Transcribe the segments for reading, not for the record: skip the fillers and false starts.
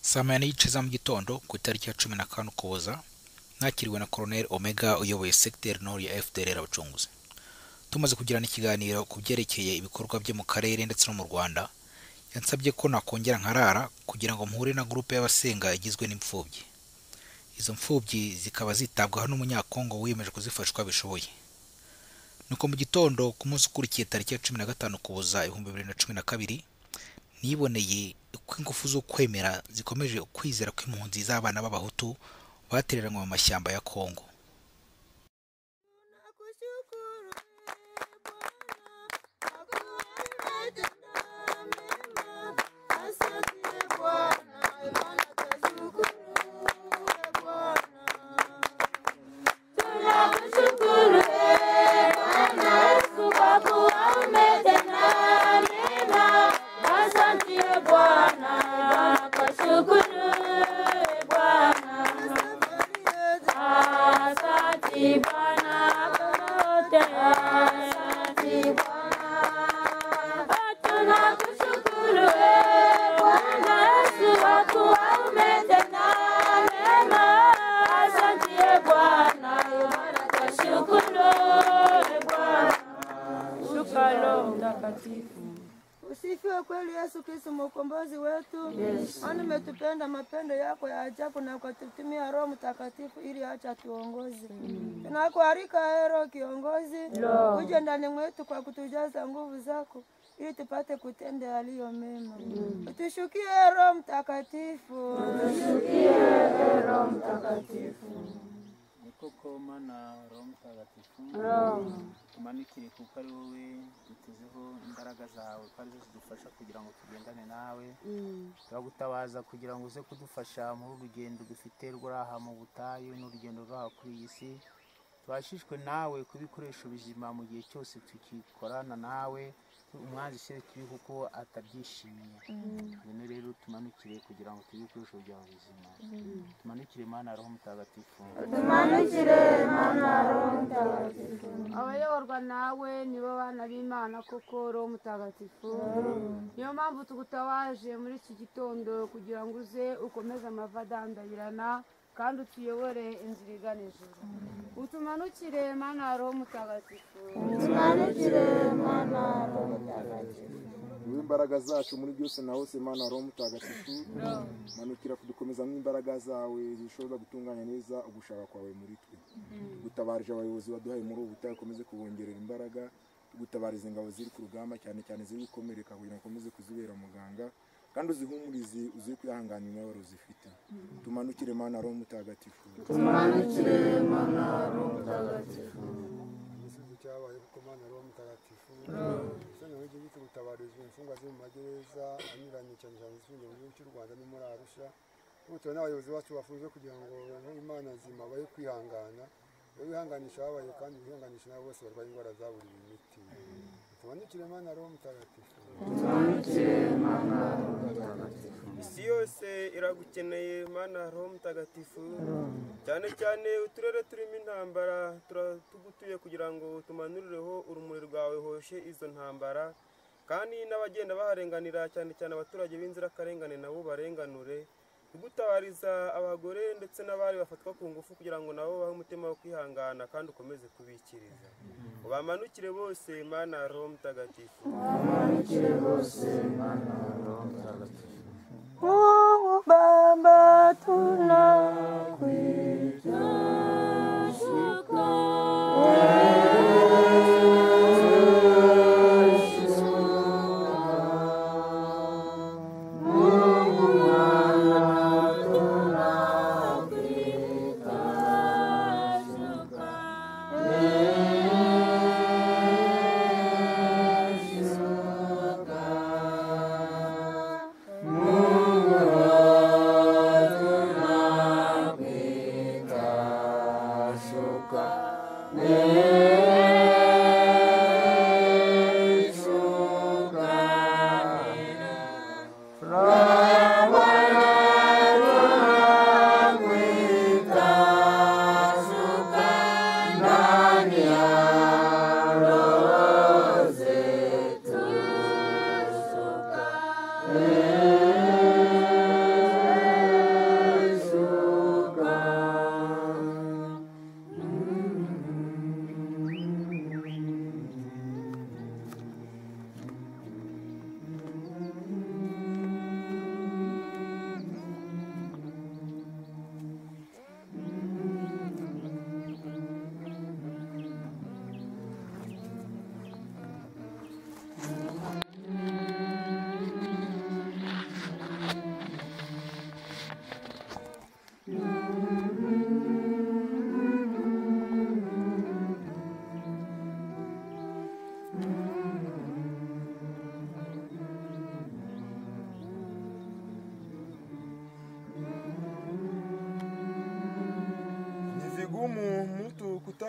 Saa moya n'igice za mu gitondo ku itariki ya 15 Ukuboza nakiriwe na Colonel Omega uyoboye secteur nord ya FDLR abacunguzi. Tumaze kugirana ikiganiro ku byerekeye ibikorwa bye mu karere ndetse no mu Rwanda, yansabye ko nakongera nkarara kugira ngo mpure na groupe y'abasenga igizwe n'imfubyi. Izo mfubyi zikaba zitabwaho n'umunyakongo wiyemeje kuzifashwa bishoboye. Nuko mu gitondo ku munsi ukurikiye tariki ya 15 Ukuboza 2012 niboneye uko ingufu zo kwemera zikomeje ukwizera kw'impunzi z'abana b'abahutu batereranywe mu mashyamba ya Congo. Usifiwe kweli Yesu Kristo mkombozi wetu. Ani umetupenda mapendo yako ya ajabu na ukatutumia Roho Mtakatifu ili acha tuongoze. Tunakualika Roho kiongozi, uje ndani mwetu kwa kutujaza nguvu zako ili tupate kutenda yaliyo mema. Utushukie Roho Mtakatifu. Utushukie Roho Mtakatifu. Koko Mana Roho Mutagatifu tumanikire kuko ari wowe dutezeho imbaraga zawe kandi zidufasha kugira ngo tugendane nawe turagutabaza kugira ngo uze kudufasha mu rugendo dufite rw'aha mu butayu n'urugendo rw'aha kuri iyi si twashishwe nawe kubikoresha bizima mu gihe cyose tukikorana nawe umwanzi se kuko atabyishimiye none rero tumanukire kugira ngo tubikoreshe bya bizima tumanukire Mana Roho Mutagatifu tumanukire Mana Roho Mutagatifu abayoborwa nawe nibo bana b'Imana koko Roho Mutagatifu niyo mpamvu tugutawaje muri iki gitondo kugira ngo uze ukomeze amavadandabirana kandi utuyobore inzira igana ijuru utumanukire Mana Roho Mutagatifu tumanukire Mana Roho Mutagatifu imbaraga zacu muri byose na hose Mana Roho Mutagatifu manukira kudukomeza mu imbaraga zawe zishobora gutunganya neza ugushaka kwawe muri twe gutabarije abayobozi baduhaye muri ubu butayu komeze kubongerera imbaraga gutabariza ingabo ziri ku rugamba cyane cyane ziri gukomereka kugira ngo komeze kuzibera muganga kandi uzihumurize uzi kwihangana nawe zifite tumanukire Mana Roho Mutagatifu tumanukire Mana Roho Mutagatifu cyabaye kuko Mana Roho Mutagatifu sene wije gito gutabarizwa imfungwa zo mu magereza anyuranye cyane cyane z'ingo mu cy'u Rwanda no muri Arusha ubuto n'abayobozi bacu bafunze kugira ngo Imana nzima baye kwihangana bihanganisha abaye kandi bihanganisha nabo bose barwaye indwara zaburiye imiti tumanukire Mana Roho Mutagatifu tumanukire Mana Roho Mutagatifu isi yose iragukeneye Mana Roho Mutagatifu cyane cyane uturere turimo intambara tugutuye kugira ngo tumanurireho urumuri rwawe hoshe izo ntambara kandi n'abagenda baharenganira cyane cyane abaturage b'inzira karengane nabo barenganure gutabariza abagore ndetse n'abari bafatwa ku ngufu kugira ngo nabo bahe umutima wo kwihangana kandi ukomeze kubikiriza ubamanukire bose Mana Roho Mutagatifu ubamanukire bose Mana Roho Mutagatifu Mungu Baba tunakuita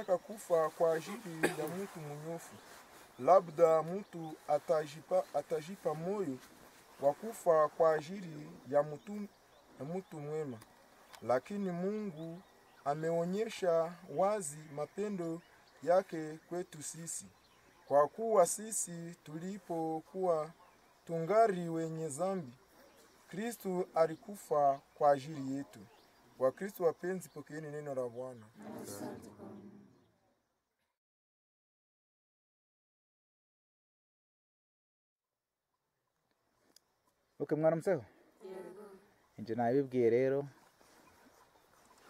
anataka kufa kwa ajili ya mtu mnyofu. Labda mtu atajipa moyo wa kufa kwa ajili ya mtu mwema. Lakini Mungu ameonyesha wazi mapendo yake kwetu sisi. Kwa kuwa sisi tulipokuwa tungari wenye dhambi, Kristo alikufa kwa ajili yetu. Wakristo wapenzi, pokeeni neno la Bwana. Mwana mseho? Nje nabibwiye rero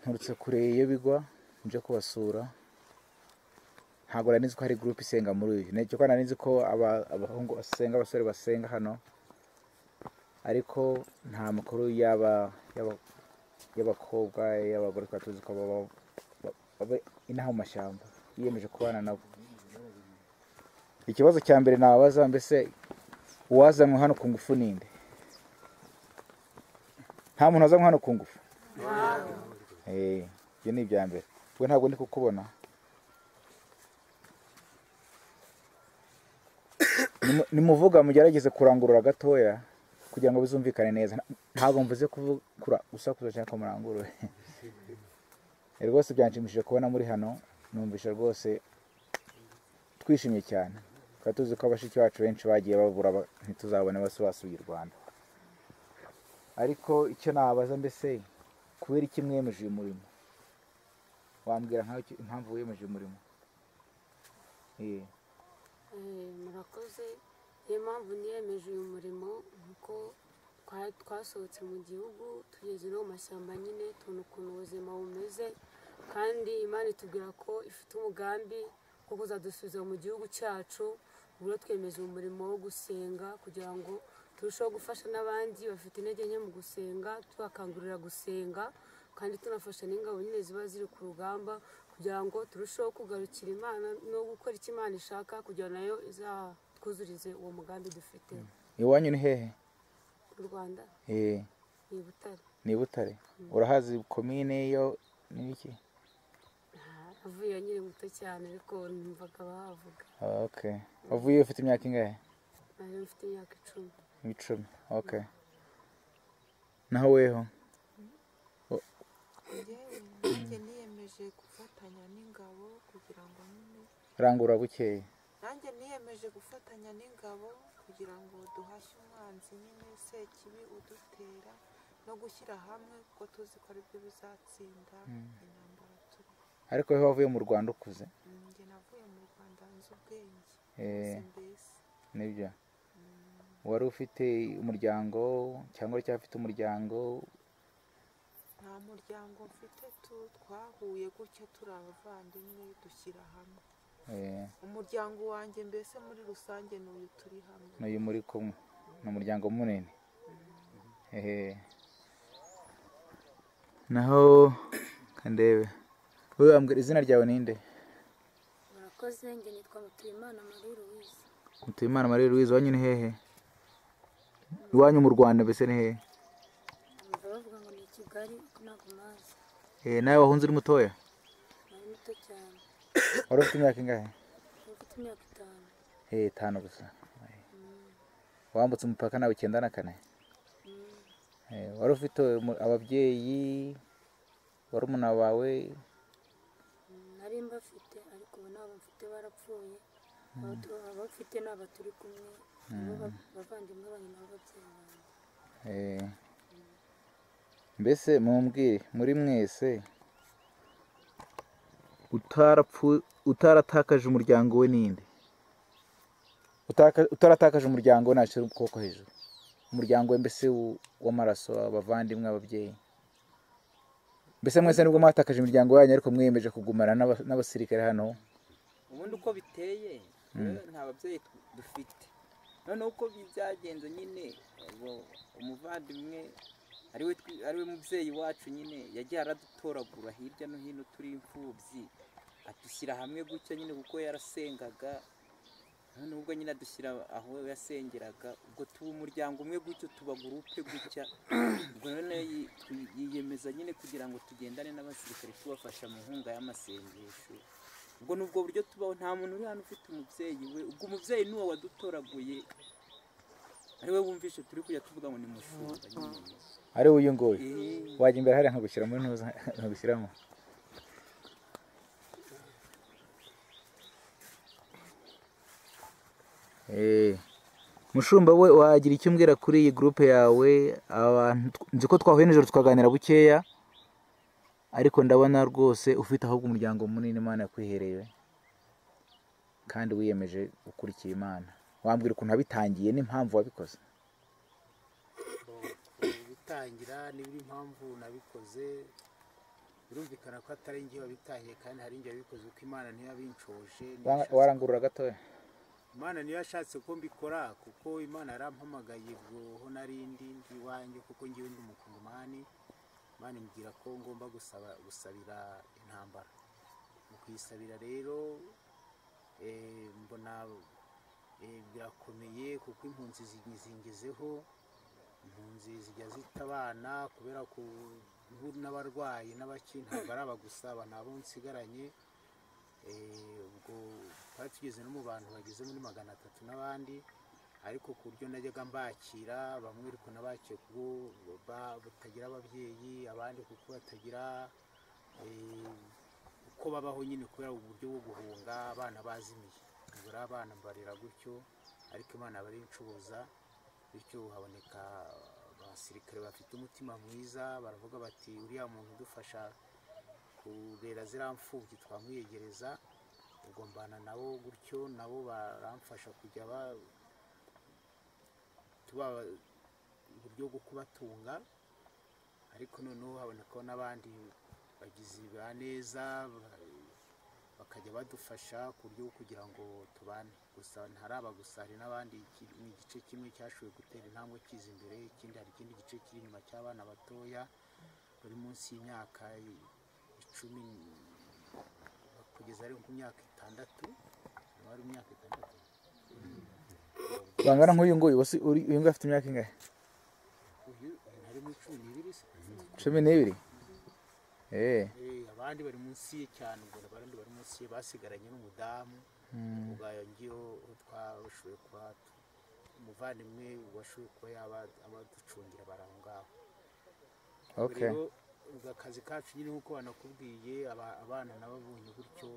nturutse kure iyo bigwa nje kubasura. Ntabwo nari nzi ko hari groupe isenga muri uyu. Necyo ko nari nzi ko abahungu basenga, abasore basenga hano. Ariko nta makuru y'abakobwa y'abagore twatuzi ko baba inaha mu mashyamba yiyemeje kubana nabo. Ikibazo cya mbere nababaza, mbese uwazanywe hano ku ngufu ninde? Nta muntu wazanywe hano ku ngufu? Ibyo ni ibya mbere. We ntabwo ndi kukubona. Nimuvuga mugerageze kurangurura gatoya kugira ngo bizumvikane neza. Ntabwo mvuze kuvuga usakuza cyangwa ko murangurure. Rwose byanshimishije kubona muri hano. Numvisha rwose twishimye cyane. Tuzi ko abashiki bacu benshi bagiye babura ntituzabone basuye u Rwanda. Ariko icyo nabaza, mbese kubera iki mwemeje uyu murimo? Wambwira nkaho impamvu wiyemeje umurimo? Murakoze. Iyo mpamvu niyemeje uyu murimo nuko twasohotse mu gihugu tugeze no mu mashyamba nyine tubona ukuntu ubuzima bumeze, kandi Imana itubwira ko ifite umugambi wo kuzadusubiza mu gihugu cyacu. Ubwo twemeje umurimo wo gusenga kugira ngo turusheho gufasha n'abandi bafite intege nke mu gusenga, tubakangurira gusenga, kandi tunafasha n'ingabo nyine ziba ziri ku rugamba kugira ngo turusheho kugarukira Imana no gukora icyo Imana ishaka kugira nayo izatwuzurize uwo mugambi dufite. Iwanyu ni hehe? Mu Rwanda. Ni Butare. Ni Butare. Urahazi komine yo ni iki? Avuye nyiri muto cyane ariko numvaga bahavuga. Okay. Avuye ufite imyaka ingahe? Nari mfite imyaka 10. 10. Okay. Naho weho? Nanjye niyemeje gufatanya n'ingabo kugira ngo nyine rangura bukeye. Nanjye niyemeje gufatanya n'ingabo kugira ngo duhashye umwanzi nyine sekibi udutera no gushyira hamwe kuko tuzi ko aribyo bizatsinda intambara turi. Ariko wowe wavuye mu Rwanda ukuze? Njye navuye mu Rwanda nzi ubwenge. Nibyo. Wari ufite umuryango cyangwa cyafite umuryango? Nta muryango mfite, twahuye gutya turi abavandimwe dushyira hamwe. Umuryango wanjye mbese muri rusange n'uyu turi hamwe. N'uyu muri kumwe. Ni umuryango munini. Naho kandebe. Wowe wambwira izina ryawe ninde? Murakoze. Njye nitwa Mutuyimana Marie-Louise. Mutuyimana Marie-Louise. Wanyu ni hehe? Iwanyu mu Rwanda mbese ni hehe? Bavuga ngo ni Kigali ntabwo mazi. Nawe wahunze uri mutoya? Nari muto cyane. Wari ufite imyaka ingahe? Mfite imyaka 5. 5 gusa. Wambutse umupaka nawe 94? Wari ufite ababyeyi barumuna bawe? Nari mbafite ariko nabo mfite barapfuye. Abafite n'aba turi kumwe bavandimwe banyu n'ababyeyi banyu. Mbese mumbwire muri mwese utaratakaje umuryango we ninde? Utaratakaje umuryango we nashira ukuboko hejuru. Umuryango we mbese w'amaraso, abavandimwe, ababyeyi. Mbese mwese nubwo mwatakaje imiryango yanyu ariko mwiyemeje kugumana n'abasirikare hano? Ubundi uko biteye nta babyeyi dufite. None uko byagenze nyine umuvandimwe ariwe mubyeyi wacu nyine yagiye aradutoragura hirya no hino turi imfubyi, adushyira hamwe gutya nyine kuko yarasengaga. None ubwo nyine adushyira aho yasengeraga, ubwo tuba umuryango umwe gutyo, tuba gurupe gutya. Ubwo none yiyemeza nyine kugira ngo tugendane n'abasirikare tubafasha mu nkunga y'amasengesho ubwo nubwo buryo tubaho nta muntu uri hano ufite umubyeyi we ubwo umubyeyi ni uwo wadutoraguye ari we wumvishe turi kujya tuvuga ngo ni mushumba nyine ari uyu nguyu wajya imbere hariya nkagushyira muri ntuza nkagushyiramo mushumba we wagira icyo umbwira kuri iyi groupe yawe abantu nzi ko twahuye nijoro tukaganira bukeya ariko ndabona rwose ufite ahubwo umuryango munini Imana yakwihereye kandi wiyemeje gukurikira Imana wambwira ukuntu wabitangiye n'impamvu wabikoze bitangira n'ibiri impamvu nabikoze birumvikana ko atari njye wabitahiye kandi hari njye wabikoze uko Imana niyo yabinshoje warangurura gatoya Imana niyo yashatse ko mbikora kuko Imana yarampamagaye ubwo narindi ndi wanjye kuko ngiye ndi Umukongomani Imana imbwira ko ngomba gusabira intambara mu kuyisabira rero mbona birakomeye kuko impunzi zingezeho impunzi zijya zita abana kubera ko n'abarwayi n'abakiri ntabwo ari abagusaba nabo nsigaranye ubwo twari tugeze no mu bantu bageze muri 300 n'abandi ariko ku buryo najyaga mbakira bamwe ariko nabakiye kuko batagira ababyeyi abandi kuko batagira uko babaho nyine kubera uburyo bwo guhunga abana bazimiye ubura abana mbarira gutyo ariko Imana bari inshubuza bityo haboneka abasirikare bafite umutima mwiza baravuga bati uriya muntu udufasha kurera ziriya mfubyi twamwiyegereza ugombana nabo gutyo nabo baramfasha kujya tuba uburyo bwo kubatunga ariko noneho haboneka n'abandi bagizi ba neza bakajya badufasha ku buryo kugira ngo tubane gusa ntaraba gusa hari n'abandi igice kimwe cyashoboye gutera intambwe kiza imbere ikindi hari ikindi gice kiri inyuma cy'abana batoya bari munsi y'imyaka 10 kugeza ari ku myaka 6 bari mu myaka 6 bangana nk'uyu nguyu uyu nguyu afite imyaka ingahe uyu ari mu 12 abandi bari munsi ye cyane ubwo abandi bari munsi ye basigaranye n'umudamu ubwayo ngiyo twashoboye kuba umuvandimwe washoboye kuba yaba abaducungira baraho ngaho akazi kacu nyine nk'uko banakubwiye abana nababonye gutyo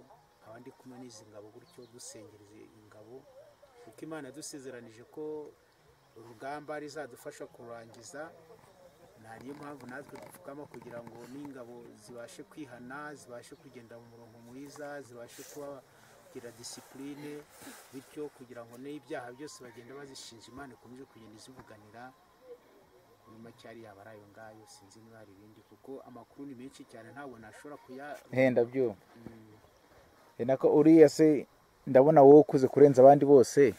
abandi kumwe n'izi ngabo gutyo dusengereze ingabo kuko Imana yadusezeranije ko urugamba rizadufasha kurangiza niyo mpamvu natwe dupfukama kugira ngo n'ingabo zibashe kwihana zibashe kugenda mu murongo mwiza zibashe kugira disipurine bityo kugira ngo n'ibyaha byose bagenda bazishinja Imana ikomeje kugenda izivuganira nyuma cyari yaba ari ayo ngayo sinzi niba hari ibindi kuko amakuru ni menshi cyane ntabwo nashobora henda byumva nako uriya se ndabona wowe ukuze kurenza abandi bose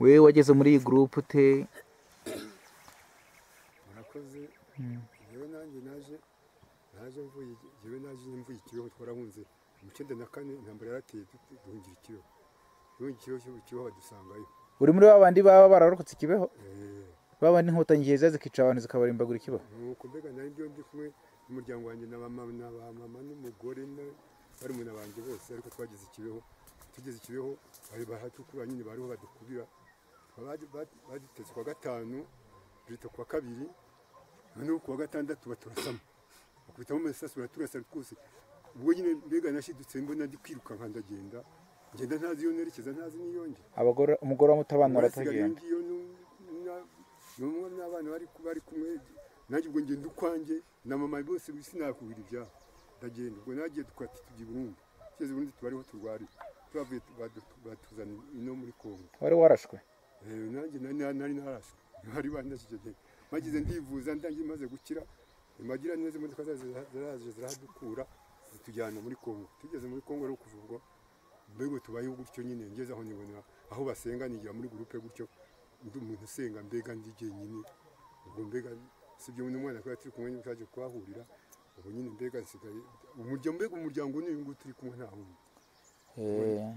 wewe wageze muri iyi groupe ute murakoze yewe nanjye naje mvuye ikibeho twarahunze mu 94 intambara yarateye duhungira ikibeho badusangayo uri muri babandi baba bararokotse ikibeho babandi Inkotanyi zikica abantu zikabarimbagura ikibeho nuko mbega nari byo ndi kumwe n'umuryango wanjye na mama n'umugore bari mu nabanje bose ariko twagize ikibeho tugeze ikibeho bari bahatukura nyine bariho badukubira badutetse kwa 5 bita kwa 2 noneho kwa 6 baturasama bakubitamo amasasu baraturasa twose ubwo nyine mbega nashidutse mbona ndi kwiruka nkandagenda ngenda ntazi iyo nerekeza ntazi niyonge umugore w'umutabana aratagenda n'umwe n'abana bari kumwe nanjye ubwo ngenda ukwanjye na mama bose sinakubira ibyaha ndagenda ubwo nagiye tukwati tugiye Burundi cyeze Burundi tubariho turwari twavuye batuzana ino muri Congo wari warashwe nanjye nari narashwe bari bandashije magize ndivuza ndangiye maze gukira imagira neza imodoka zaraje zirahadukura tujyana muri Congo tugeze muri Congo rero kuvurwa mbego tubayeho gutyo nyine ngeze aho nibona aho basenga nigira muri groupe gutyo ndi umuntu usenga mbega ndi nyine ubwo mbega sibyo n'umwana kwa turi kumwe n'ikaje kwahurira ubwo nyine mbega nsigaye umuryango ni ngo turi kumwe nta hundi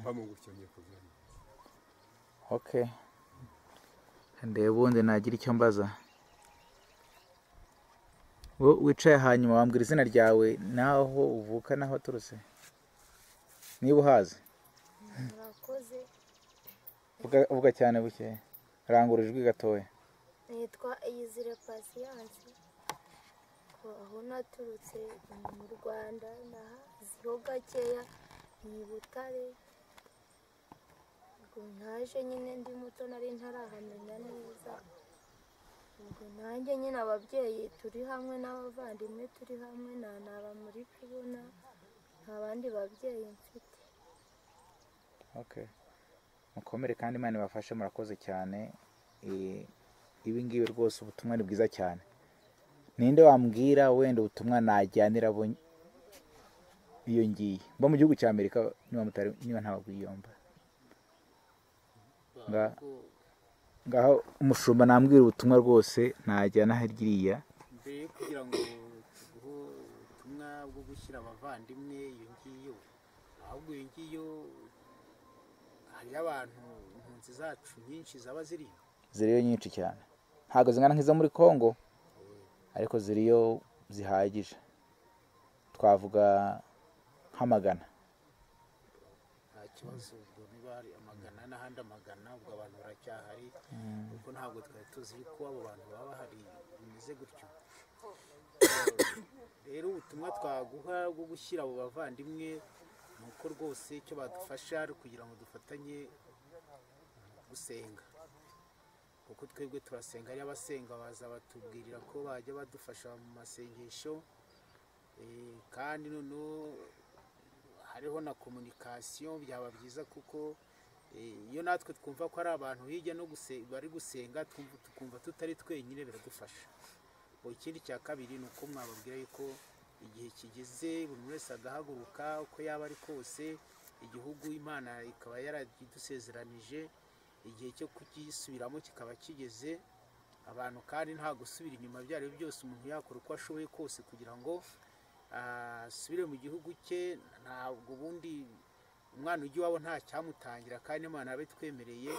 bamo gutyo nyine kuzana okay ndebe ubundi nagira icyo mbaza wicaye hanyuma wambwira izina ryawe naho uvuka naho turutse niba uhazi murakoze. vuga cyane buke, rangura ijwi gatoya. Nitwa Iyizire Pasiyanse, aho naturutse mu Rwanda nahaziho gakeya ni Butare. Ubwo naje nyine ndi muto nari ntarahamenya neza, ubwo nanjye nyine ababyeyi turi hamwe n'abavandimwe turi hamwe naba muri kubona nta bandi babyeyi mfite. Okay, mukomere kandi Imana ibafashe, murakoze cyane. Ibi ngibi rwose ubutumwa ni bwiza cyane. Ninde wambwira wenda ubutumwa najyanira abo iyo ngiye mba mu gihugu cya Amerika niba ntabagwiyomba ngaho umushumba nambwira ubutumwa rwose najyana haririya mbere kugira ngo tuguhe ubutumwa bwo gushyira abavandimwe iyo ngiyo, ahubwo iyo ngiyo hariyo abantu impunzi zacu nyinshi zaba ziriyo nyinshi cyane, ntabwo zingana nk'izo muri Congo ariko ziriyo zihagije, twavuga nk'amagana. Nta kibazo, ubwo niba hari amagana n'ahandi amagana ubwo abantu baracyahari, kuko ntabwo twari tuzi ko abo bantu baba bahari bimeze gutyo. Rero ubutumwa twaguha bwo gushyira abo bavandimwe ni uko rwose icyo badufasha ari kugira ngo dufatanye gusenga, kuko twebwe turasenga, ari abasenga baza batubwirira ko bajya badufasha mu masengesho, kandi noneho hariho na komunikasiyo. Byaba byiza kuko iyo natwe twumva ko ari abantu hirya no bari gusenga tukumva tutari twenyine biradufasha. Ikindi cya kabiri ni uko mwababwira yuko igihe kigeze buri wese agahaguruka uko yaba ari kose, igihugu Imana ikaba yaradusezeranije, igihe cyo kugisubiramo kikaba kigeze. Abantu kandi nta gusubira inyuma, byari byose umuntu yakora uko ashoboye kose kugira ngo asubire mu gihugu cye. Ntabwo ubundi umwana ujya iwabo nta cyamutangira, kandi Imana yabitwemereye.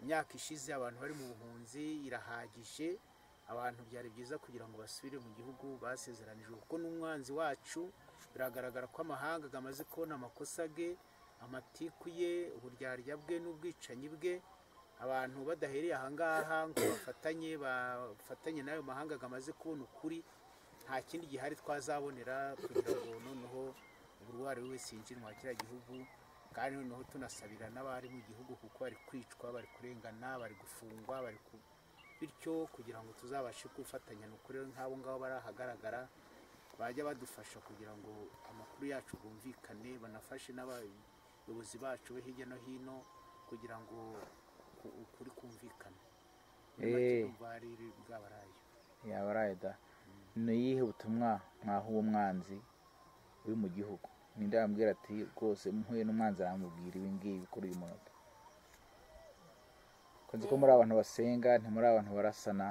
Imyaka ishize abantu bari mu buhunzi irahagije, abantu byari byiza kugira ngo basubire mu gihugu basezeranijwe, kuko n'umwanzi wacu biragaragara ko amahanga amaze kubona amakosa ge, amatiku ye, uburyarya bwe n'ubwicanyi bwe. Abantu badahereye ahangaha ngo bafatanye n'ayo mahanga amaze kubona ukuri, nta kindi gihari twazabonera kugira ngo noneho buri uwo ari we wese yinjire mu kiriya gihugu. Kandi noneho tunasabira n'abari mu gihugu, kuko bari kwicwa, bari kurengana, bari gufungwa, bityo kugira ngo tuzabashe gufatanya n'ukuri nk'abo ngabo bari ahagaragara, bajya badufasha kugira ngo amakuru yacu bumvikane, banafashe n'abayobozi bacu be hirya no hino kugira ngo ukuri kumvikane. Yabaraye da. Ni iyihe ubutumwa mwaha uwo mwanzi uri mu gihugu? Ninde yambwira ati rwose mpuye n'umwanzi aramubwira ibi ngibi kuri uyu munota? Kunzi ko muri abantu basenga, ntimuri abantu barasana.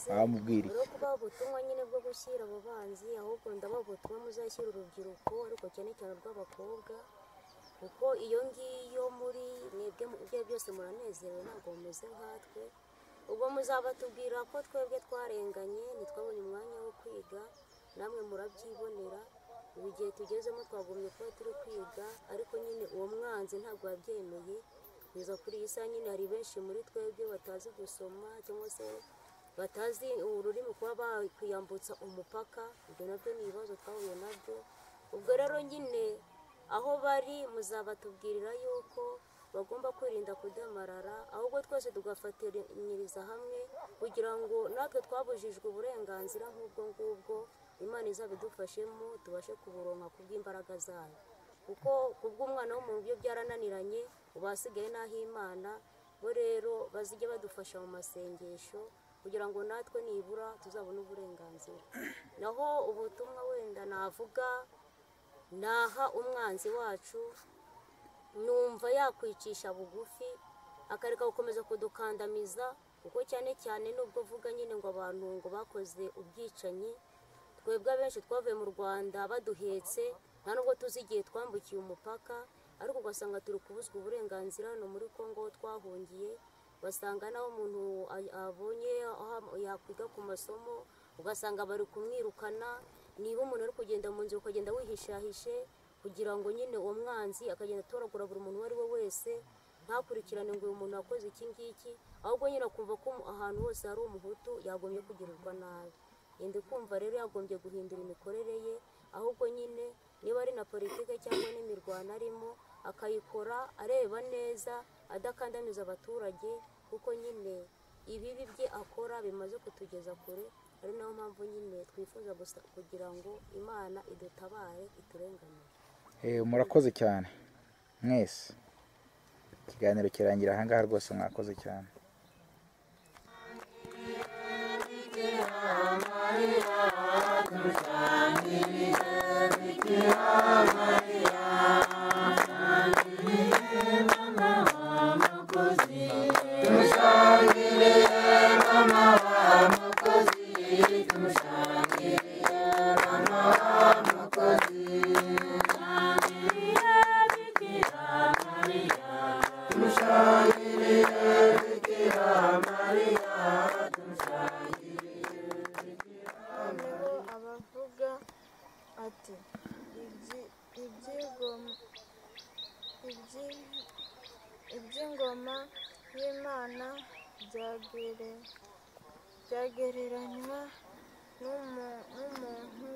Abamubwira iki? Rero kuba ubutumwa nyine bwo gushyira abo banzi, ahubwo ndabaha ubutumwa muzashyira urubyiruko, ariko cyane cyane rw'abakobwa, kuko iyo ngiyo muri mwebwe ibyo byose muranezerewe, ntabwo mumeze nkatwe. Ubwo muzabatubwira ko twebwe twarenganye, ntitwabonye umwanya wo kwiga, namwe murabyibonera. Ubu igihe tugezemo twagumye kuba turi kwiga, ariko nyine uwo mwanzi ntabwo yabyemeye. Kugeza kuri iyi saha nyine hari benshi muri twebwe batazi gusoma, cyangwa se batazi ururimi, kuba bakwiyambutsa umupaka. Ibyo nabyo ni ibibazo twahuye nabyo. Ubwo rero nyine aho bari muzabatubwirira yuko bagomba kwirinda kudamarara, ahubwo twese tugafatanyiriza hamwe kugira ngo natwe twabujijwe uburenganzira nk'ubwo ngubwo, Imana izabidufashemo tubashe kuburonka kubw'imbaraga zayo. Kuko kubw'umwana w'umuntu byo byarananiranye, ubu hasigaye n'aho Imana bo rero bazijya badufasha mu masengesho kugira ngo natwe nibura tuzabone uburenganzira. Naho ubutumwa wenda navuga naha umwanzi wacu, numva yakwicisha bugufi akareka gukomeza kudukandamiza, kuko cyane cyane nubwo vuga nyine ngo abantu ngo bakoze ubwicanyi, twebwe abenshi twavuye mu Rwanda baduhetse, nta nubwo tuzi igihe twambukiye umupaka, ariko ugasanga turi kubuzwa uburenganzira hano muri Congo twahungiye. Ugasanga naho umuntu abonye yakwiga ku masomo, ugasanga bari kumwirukana. Niba umuntu ari kugenda mu nzira ukagenda wihishahishe, kugira ngo nyine uwo mwanzi akagenda atoragura buri muntu uwo ari we wese, ntakurikirane ngo uyu muntu yakoze iki ngiki, ahubwo nyine akumva ko ahantu hose hari umuhutu yagombye kugirirwa nabi. Ndi kumva rero yagombye guhindura imikorere ye, ahubwo nyine niba ari na politike cyangwa n'imirwano arimo akayikora areba neza adakandamiza abaturage, kuko nyine ibibi bye akora bimaze kutugeza kure. Ari nayo mpamvu nyine twifuza gusa kugira ngo Imana idutabare iturenganire. Murakoze cyane mwese, ikiganiro kirangira aha ngaha rwose, mwakoze cyane. abavuga ati iby'ingoma y'Imana byagereranywa n'umuntu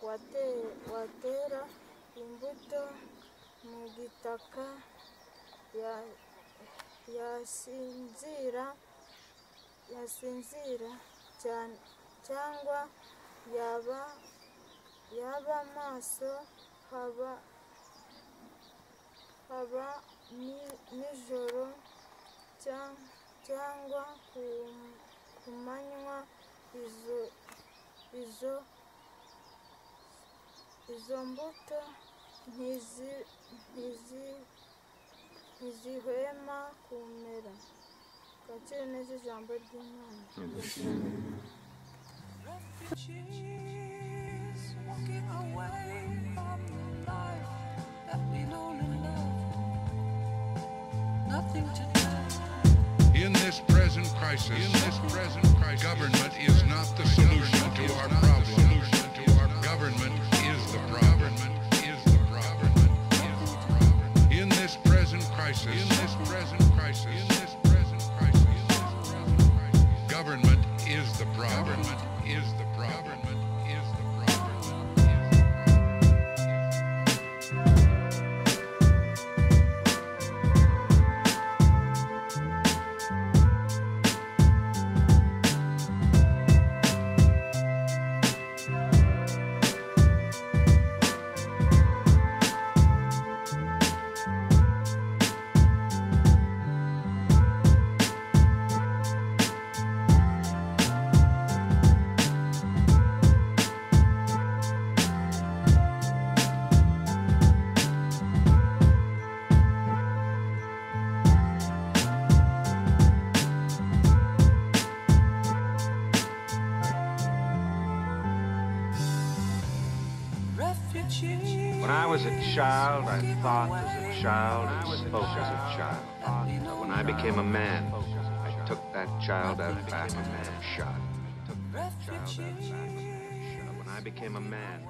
watera imbuto mu gitaka, yasinzira cyangwa yaba maso haba nijoro cyangwa ku manywa. Izo mbuto ntizihwema kumera. Gakire neza ijambo ry'Imana. Walking away from the life that we know and love. Nothing to do. In this present crisis, government is not the solution to our problem. Government is the problem. In this present crisis, government is the problem. When I was a child, I thought as a child and spoke as a child. But when I became a man, I took that child out back and shot. When I became a man,